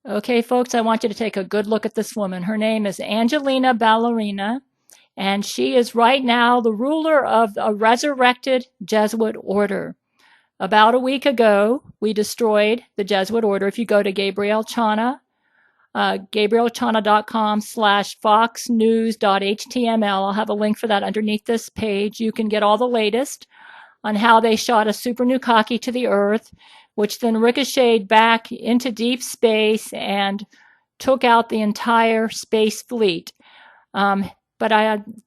Okay, folks, I want you to take a good look at this woman. Her name is Angelina Ballerina, and she is right now the ruler of a resurrected Jesuit order. About a week ago, we destroyed the Jesuit order. If you go to Gabriel Chana, gabrielchana.com/foxnews.html, I'll have a link for that underneath this page. You can get all the latest on how they shot a super nucaki to the Earth, which then ricocheted back into deep space and took out the entire space fleet. Um, but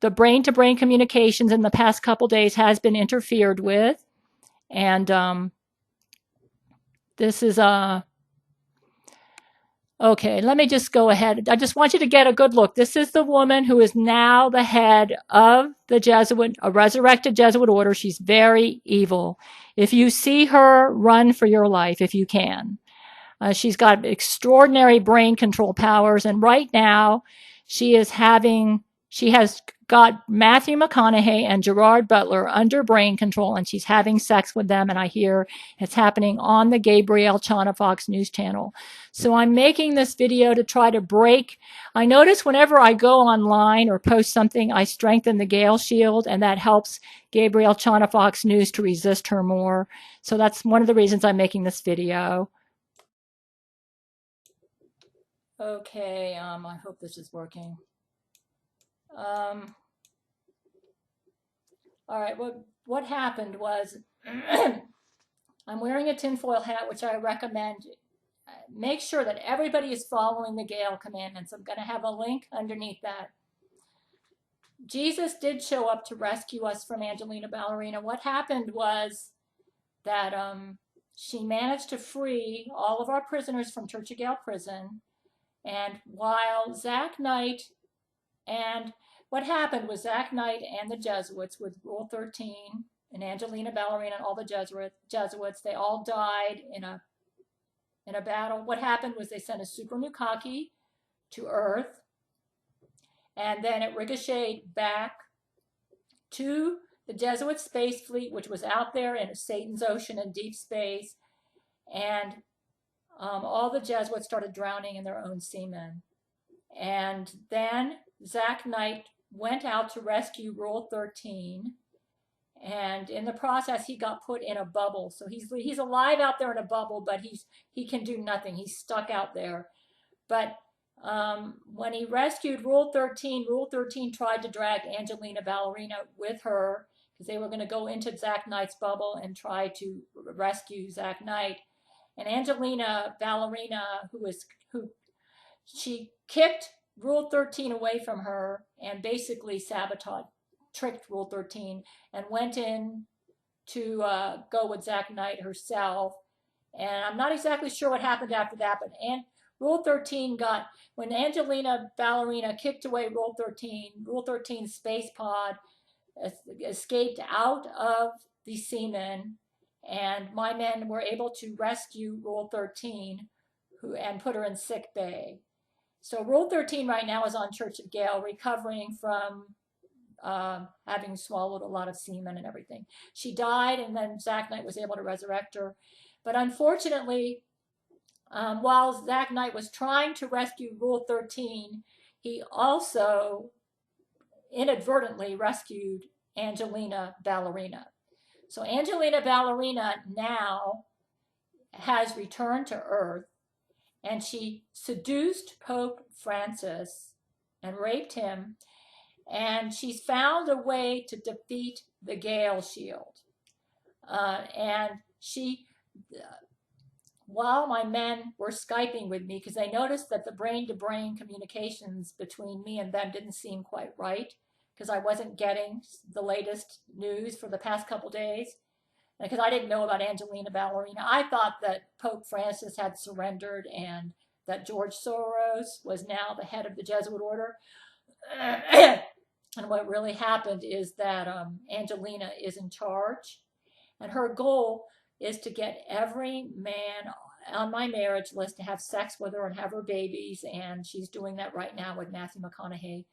the brain-to-brain communications in the past couple days has been interfered with, and this is a okay, let me just go ahead. I just want you to get a good look. This is the woman who is now the head of the Jesuit, a resurrected Jesuit order. She's very evil. If you see her, run for your life if you can. She's got extraordinary brain control powers, and right now she has got Matthew McConaughey and Gerard Butler under brain control, and she's having sex with them, and I hear it's happening on the Gabriel Chana Fox News channel. So I'm making this video to try to break. I notice whenever I go online or post something, I strengthen the Gail shield, and that helps Gabriel Chana Fox News to resist her more. So that's one of the reasons I'm making this video. Okay, I hope this is working. All right, what happened was I'm wearing a tinfoil hat, which I recommend. Make sure that everybody is following the Gail commandments. I'm going to have a link underneath that. Jesus did show up to rescue us from Angelina Ballerina. What happened was that she managed to free all of our prisoners from Church of Gail prison. And while Zack Knight and what happened was Zack Knight and the Jesuits with Rule 13 and Angelina Ballerina and all the Jesuits, they all died in a battle. What happened was they sent a super nucaki to Earth, and then it ricocheted back to the Jesuit space fleet, which was out there in Satan's ocean in deep space, and all the Jesuits started drowning in their own semen. And then Zack Knight went out to rescue Rule 13, and in the process he got put in a bubble. So he's alive out there in a bubble, but he can do nothing. He's stuck out there. But when he rescued Rule 13, Rule 13 tried to drag Angelina Ballerina with her because they were going to go into Zack Knight's bubble and try to rescue Zack Knight. And Angelina Ballerina, she kicked Rule 13 away from her and basically tricked Rule 13 and went in to go with Zack Knight herself. And I'm not exactly sure what happened after that, but Rule 13 when Angelina Ballerina kicked away Rule 13's space pod escaped out of the semen, and my men were able to rescue Rule 13 and put her in sick bay. So Rule 13 right now is on Church of Gail, recovering from having swallowed a lot of semen and everything. She died, and then Zack Knight was able to resurrect her. But unfortunately, while Zack Knight was trying to rescue Rule 13, he also inadvertently rescued Angelina Ballerina. So Angelina Ballerina now has returned to Earth, and she seduced Pope Francis and raped him, and she's found a way to defeat the Gail shield. And while my men were Skyping with me, because they noticed that the brain-to-brain communications between me and them didn't seem quite right, because I wasn't getting the latest news for the past couple days, because I didn't know about Angelina Ballerina. I thought that Pope Francis had surrendered and that George Soros was now the head of the Jesuit order. And what really happened is that Angelina is in charge, and her goal is to get every man on my marriage list to have sex with her and have her babies, and she's doing that right now with Matthew McConaughey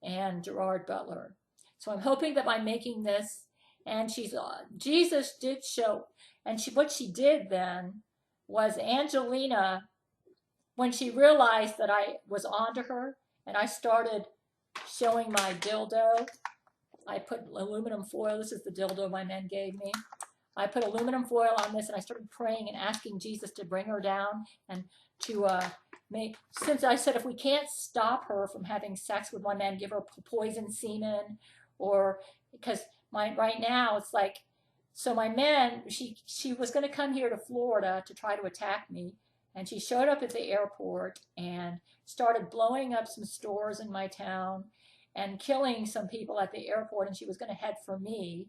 and Gerard Butler. So I'm hoping that by making this, and Jesus did show, and what she did then was Angelina when she realized that I was onto her, and I started showing my dildo, I put aluminum foil. This is the dildo my men gave me. I put aluminum foil on this, and I started praying and asking Jesus to bring her down and to make, since I said if we can't stop her from having sex with one man, give her poison semen, or because right now it's like, so my men, she was going to come here to Florida to try to attack me, and she showed up at the airport and started blowing up some stores in my town and killing some people at the airport, and she was going to head for me.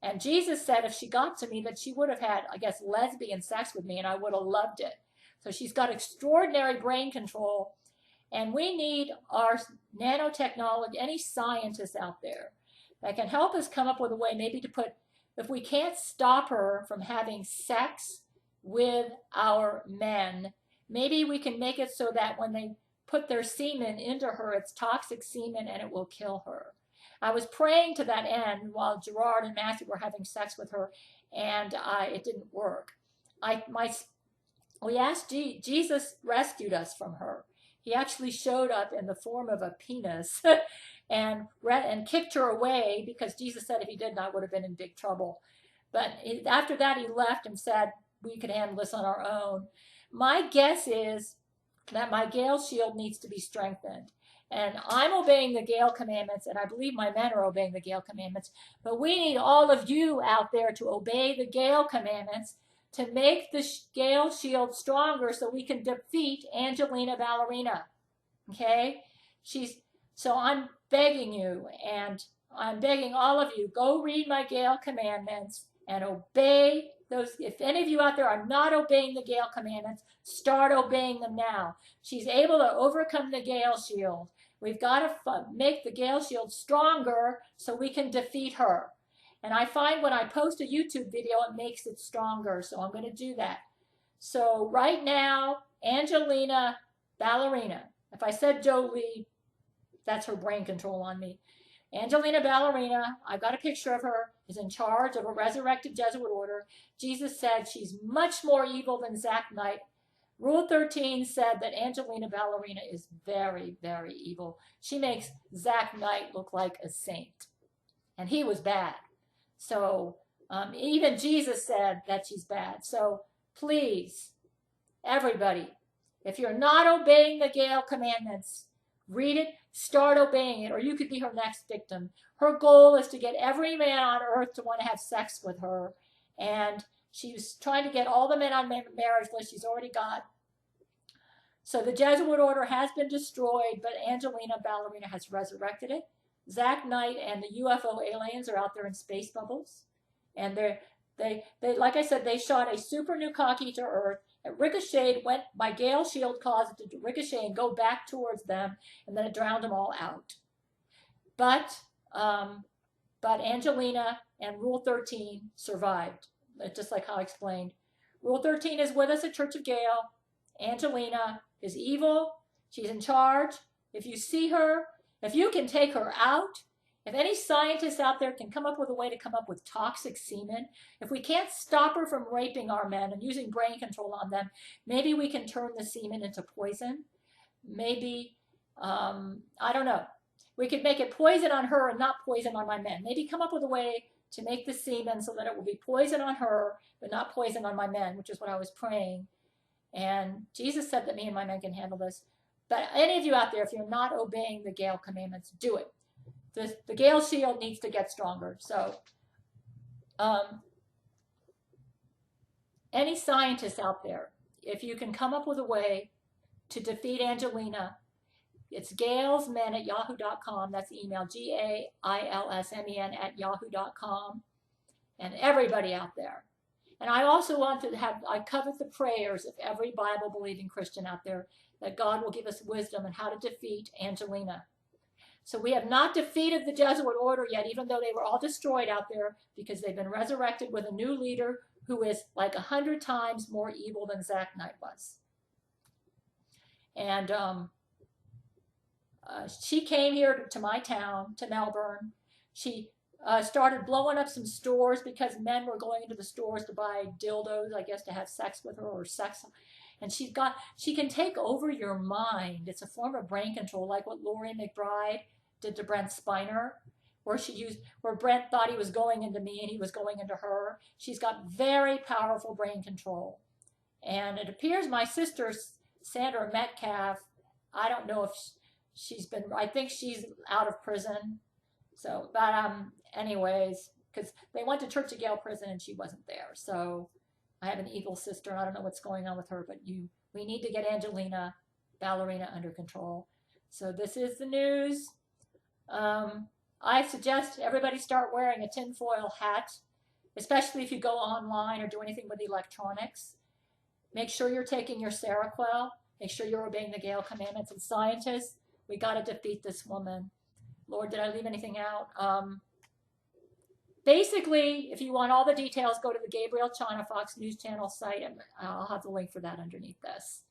And Jesus said if she got to me that she would have had, I guess, lesbian sex with me, and I would have loved it. So she's got extraordinary brain control, and we need our nanotechnology, any scientists out there that can help us come up with a way maybe to put, if we can't stop her from having sex with our men, maybe we can make it so that when they put their semen into her, it's toxic semen and it will kill her. I was praying to that end while Gerard and Matthew were having sex with her, and it didn't work. We asked Jesus rescued us from her. He actually showed up in the form of a penis and kicked her away, because Jesus said if he didn't, I would have been in big trouble. But after that, he left and said we could handle this on our own. My guess is that my Gail shield needs to be strengthened. And I'm obeying the Gail commandments, and I believe my men are obeying the Gail commandments. But we need all of you out there to obey the Gail commandments to make the Gail shield stronger so we can defeat Angelina Ballerina. Okay? So I'm begging you, and I'm begging all of you, go read my Gail commandments and obey those. If any of you out there are not obeying the Gail commandments, start obeying them now. She's able to overcome the Gail shield. We've got to make the Gail shield stronger so we can defeat her. And I find when I post a YouTube video, it makes it stronger. So I'm going to do that. So right now, Angelina Ballerina. If I said Jolie, that's her brain control on me. Angelina Ballerina, I've got a picture of her, is in charge of a resurrected Jesuit order. Jesus said she's much more evil than Zack Knight. Rule 13 said that Angelina Ballerina is very, very evil. She makes Zack Knight look like a saint. And he was bad. So even Jesus said that she's bad. So please, everybody, if you're not obeying the Gail commandments, read it, start obeying it, or you could be her next victim. Her goal is to get every man on earth to want to have sex with her. And she's trying to get all the men on marriage list she's already got. So the Jesuit order has been destroyed, but Angelina Ballerina has resurrected it. Zack Knight and the UFO aliens are out there in space bubbles. And they like I said, they shot a super nukkake to Earth. It ricocheted, went, my Gail shield caused it to ricochet and go back towards them, and then it drowned them all out. But Angelina and Rule 13 survived, just like how I explained. Rule 13 is with us at Church of Gail. Angelina is evil. She's in charge. If you see her, if you can take her out, if any scientists out there can come up with a way to come up with toxic semen, if we can't stop her from raping our men and using brain control on them, maybe we can turn the semen into poison. Maybe, I don't know. We could make it poison on her and not poison on my men. Maybe come up with a way to make the semen so that it will be poison on her, but not poison on my men, which is what I was praying. And Jesus said that me and my men can handle this. But any of you out there, if you're not obeying the Gail commandments, do it. The Gail shield needs to get stronger. So any scientists out there, if you can come up with a way to defeat Angelina, it's gailsmen@yahoo.com. That's the email, gailsmen@yahoo.com. And everybody out there. And I also want to I covet the prayers of every Bible-believing Christian out there that God will give us wisdom on how to defeat Angelina. So we have not defeated the Jesuit order yet, even though they were all destroyed out there, because they've been resurrected with a new leader who is like 100 times more evil than Zack Knight was. And she came here to my town, to Melbourne. She started blowing up some stores because men were going into the stores to buy dildos, I guess, to have sex with her or sex. And she can take over your mind. It's a form of brain control, like what Laurie McBride did to Brent Spiner, where Brent thought he was going into me and he was going into her. She's got very powerful brain control. And it appears my sister, Sandra Metcalf, I don't know if I think she's out of prison. So, but anyways, because they went to Church of Gail prison and she wasn't there. So I have an evil sister and I don't know what's going on with her, but we need to get Angelina Ballerina under control. So this is the news. I suggest everybody start wearing a tinfoil hat, especially if you go online or do anything with electronics. Make sure you're taking your Seroquel. Make sure you're obeying the Gail commandments. And scientists, we got to defeat this woman. Lord, did I leave anything out? Basically, if you want all the details, go to the Gabriel China Fox News Channel site, and I'll have the link for that underneath this.